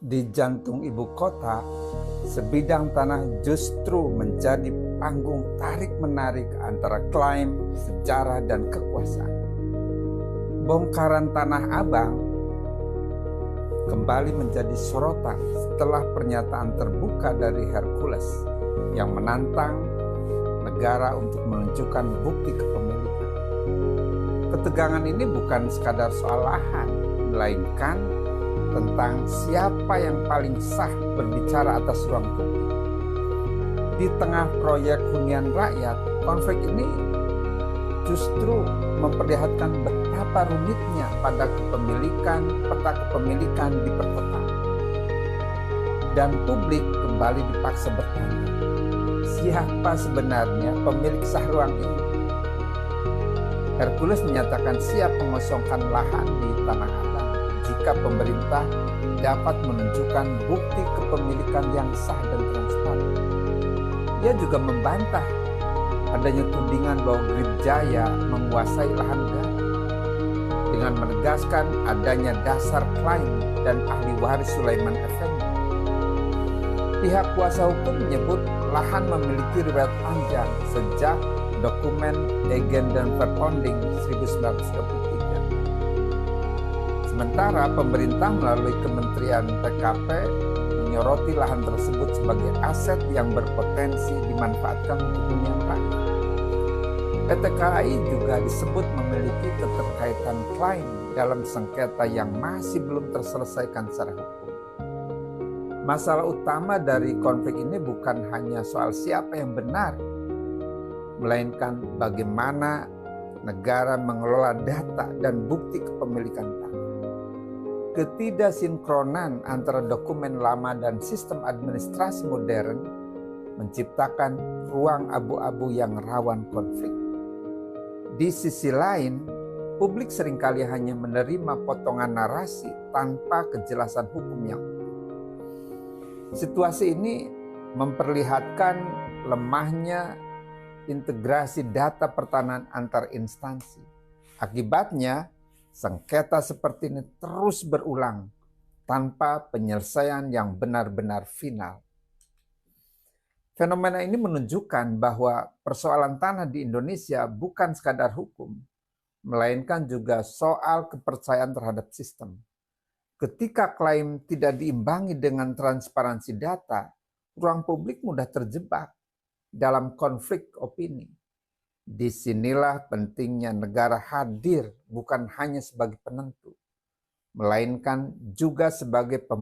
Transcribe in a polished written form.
Di jantung ibu kota, sebidang tanah justru menjadi panggung tarik-menarik antara klaim, sejarah, dan kekuasaan. Bongkaran Tanah Abang kembali menjadi sorotan setelah pernyataan terbuka dari Hercules yang menantang negara untuk menunjukkan bukti kepemilikan. Ketegangan ini bukan sekadar soal lahan, melainkan tentang siapa yang paling sah berbicara atas ruang publik. Di tengah proyek hunian rakyat, konflik ini justru memperlihatkan betapa rumitnya pada peta kepemilikan di perkotaan. Dan publik kembali dipaksa bertanya, siapa sebenarnya pemilik sah ruang ini? Hercules menyatakan siap mengosongkan lahan di Tanah Abang jika pemerintah dapat menunjukkan bukti kepemilikan yang sah dan transparan. Ia juga membantah adanya tudingan bahwa Grijaya menguasai lahan negara dengan menegaskan adanya dasar klaim dan ahli waris Sulaiman Effendi. Pihak kuasa hukum menyebut lahan memiliki riwayat panjang sejak dokumen Egen dan Verponding 1923. Sementara pemerintah melalui Kementerian PKP menyoroti lahan tersebut sebagai aset yang berpotensi dimanfaatkan untuk hunian rakyat. PT KAI juga disebut memiliki keterkaitan klaim dalam sengketa yang masih belum terselesaikan secara hukum. Masalah utama dari konflik ini bukan hanya soal siapa yang benar, melainkan bagaimana negara mengelola data dan bukti kepemilikan tanah. Ketidaksinkronan antara dokumen lama dan sistem administrasi modern menciptakan ruang abu-abu yang rawan konflik. Di sisi lain, publik seringkali hanya menerima potongan narasi tanpa kejelasan hukum yang utuh. Situasi ini memperlihatkan lemahnya integrasi data pertanahan antar instansi. Akibatnya, sengketa seperti ini terus berulang tanpa penyelesaian yang benar-benar final. Fenomena ini menunjukkan bahwa persoalan tanah di Indonesia bukan sekadar hukum, melainkan juga soal kepercayaan terhadap sistem. Ketika klaim tidak diimbangi dengan transparansi data, ruang publik mudah terjebak dalam konflik opini. Disinilah pentingnya negara hadir bukan hanya sebagai penentu, melainkan juga sebagai